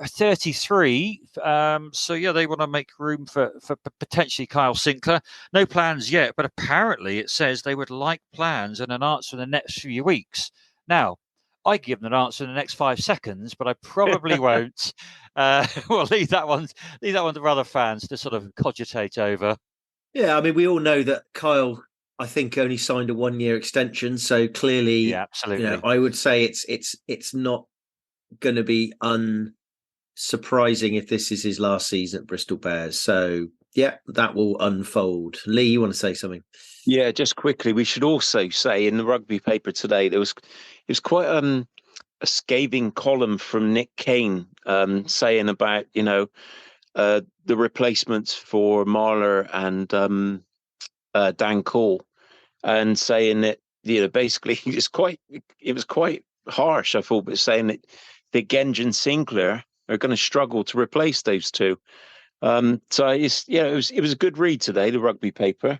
33. So, they want to make room for potentially Kyle Sinclair. No plans yet, but apparently it says they would like plans and an answer in the next few weeks. Now, I give them an answer in the next 5 seconds, but I probably won't. We'll leave that one to other fans to sort of cogitate over. Yeah, I mean, we all know that Kyle, I think, only signed a 1-year extension, so clearly, yeah, absolutely. I would say it's not going to be unsurprising if this is his last season at Bristol Bears. So, yeah, that will unfold. Lee, you want to say something? Yeah, just quickly, we should also say in the rugby paper today, it was quite a scathing column from Nick Kane saying about, the replacements for Marler and Dan Cole, and saying that, basically it was quite harsh, I thought, but saying that Genge and Sinclair are going to struggle to replace those two. So it was a good read today, the rugby paper.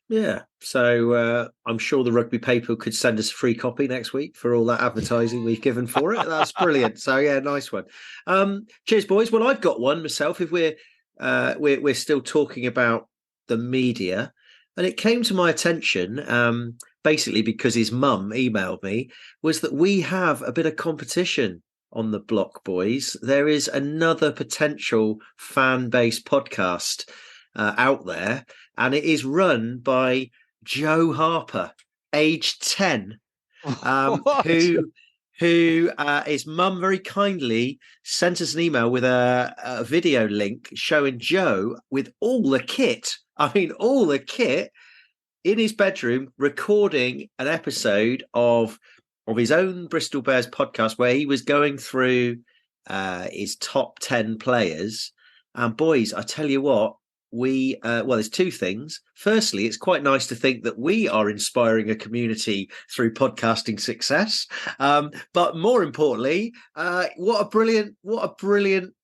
Yeah, so I'm sure the rugby paper could send us a free copy next week for all that advertising we've given for it. That's brilliant. So yeah, nice one. Cheers, boys. Well, I've got one myself. If we're still talking about the media, and it came to my attention basically because his mum emailed me, was that we have a bit of competition on the block, boys. There is another potential fan-based podcast out there, and it is run by Joe Harper, aged 10, who his mum very kindly sent us an email with a video link showing Joe with all the kit. I mean, all the kit in his bedroom, recording an episode of his own Bristol Bears podcast where he was going through his top 10 players. And boys, I tell you what, there's two things. Firstly, it's quite nice to think that we are inspiring a community through podcasting success. But more importantly, what a brilliant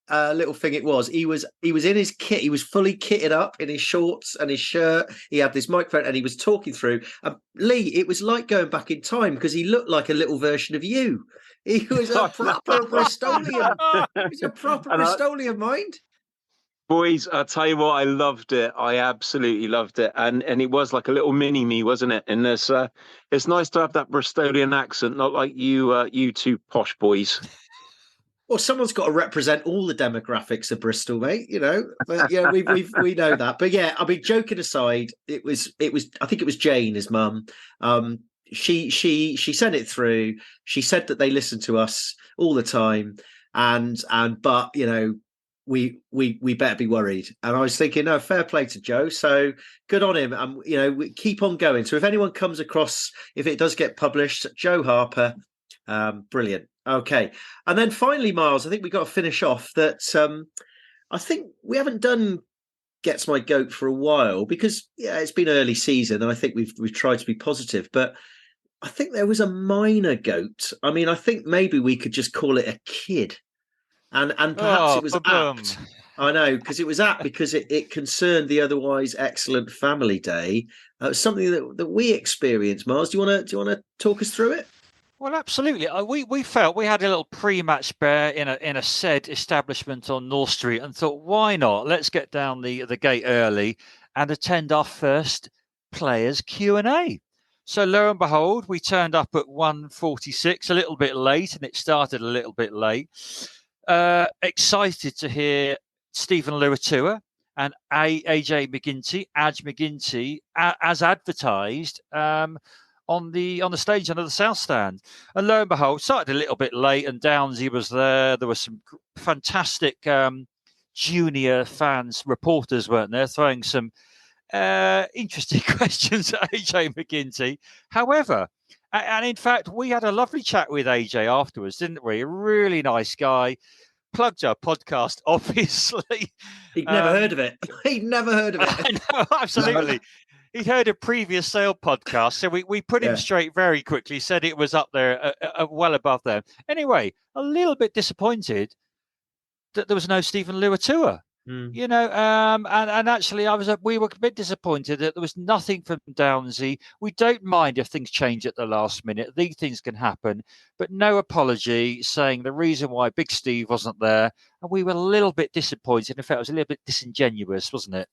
little thing it was. He was in his kit. He was fully kitted up in his shorts and his shirt. He had this microphone and he was talking through. Lee, it was like going back in time because he looked like a little version of you. He was a proper Bristolian. He's a proper Bristolian mind. Boys, I'll tell you what, I loved it. I absolutely loved it. And it was like a little mini me, wasn't it? And it's nice to have that Bristolian accent, not like you two posh boys. Well, someone's got to represent all the demographics of Bristol, mate. But yeah, we know that. But yeah, I mean, joking aside, it was. I think it was Jane, his mum. She sent it through. She said that they listen to us all the time, but we better be worried. And I was thinking, no, fair play to Joe. So good on him. We keep on going. So if anyone comes across, if it does get published, Joe Harper, brilliant. Okay. And then finally, Miles, I think we got to finish off that I think we haven't done gets my goat for a while because it's been early season and I think we've tried to be positive, but I think there was a minor goat. I mean, I think maybe we could just call it a kid, and perhaps it was apt. I know, because it was apt because it concerned the otherwise excellent family day. Something that we experienced. Mars, do you want to talk us through it? Well, absolutely. We felt we had a little pre-match bear in a said establishment on North Street, and thought, why not? Let's get down the gate early and attend our first players Q&A. So lo and behold, we turned up at 1:46, a little bit late, and it started a little bit late. Excited to hear Stephen Luatua and AJ McGinty, as advertised. On the stage under the South Stand, and lo and behold, started a little bit late, and Downsy was there. There were some fantastic junior fans, reporters, weren't there, throwing some interesting questions at AJ McGinty. However, and in fact, we had a lovely chat with AJ afterwards, didn't we? A really nice guy. Plugged our podcast, obviously. He'd never heard of it. He'd never heard of it. I know, absolutely. He'd heard a previous sale podcast, so we put him straight very quickly, said it was up there, well above them. Anyway, a little bit disappointed that there was no Stephen Luatua. You know, and actually we were a bit disappointed that there was nothing from Downsy. We don't mind if things change at the last minute. These things can happen, but no apology saying the reason why Big Steve wasn't there. And we were a little bit disappointed. In fact, it was a little bit disingenuous, wasn't it?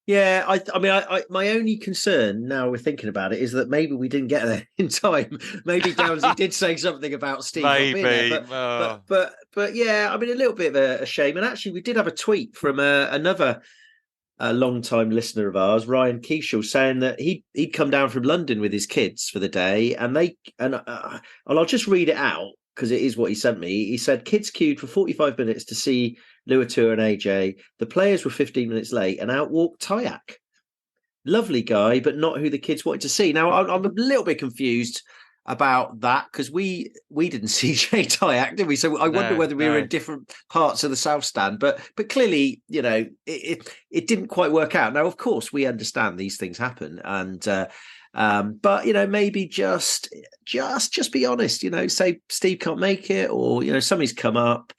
Yeah, I mean, my only concern now we're thinking about it is that maybe we didn't get there in time. Maybe Downsy did say something about Steve not being there, but yeah, I mean, a little bit of a shame. And actually, we did have a tweet from another long-time listener of ours, Ryan Keishel, saying that he'd come down from London with his kids for the day, and I'll just read it out because it is what he sent me. He said, kids queued for 45 minutes to see Luatua and AJ. The players were 15 minutes late and out walked Tyack. Lovely guy, but not who the kids wanted to see. Now, I'm a little bit confused about that because we didn't see Jay Tyack, did we? So I wonder whether we were in different parts of the South Stand. But clearly, you know, it didn't quite work out. Now, of course, we understand these things happen, and but you know, maybe just be honest. You know, say Steve can't make it, or you know, somebody's come up.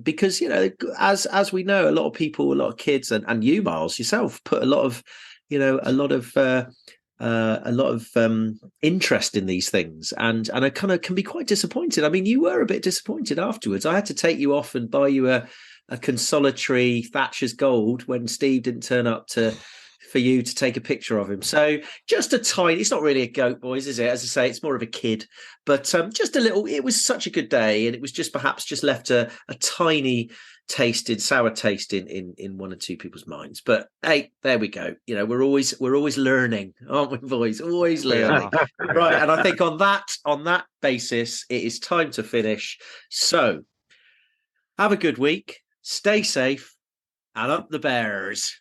Because you know, as we know, a lot of people, a lot of kids, and you, Miles, yourself, put a lot of interest in these things, and I kind of can be quite disappointed. I mean, you were a bit disappointed afterwards. I had to take you off and buy you a consolatory Thatcher's Gold when Steve didn't turn up for you to take a picture of him. So just a tiny, it's not really a goat, boys, is it? As I say, it's more of a kid, but just a little, it was such a good day, and it was just perhaps just left a tiny sour taste in one or two people's minds. But hey, there we go. You know, we're always learning, aren't we, boys? Always learning. Right. And I think on that basis, it is time to finish. So have a good week, stay safe, and up the Bears.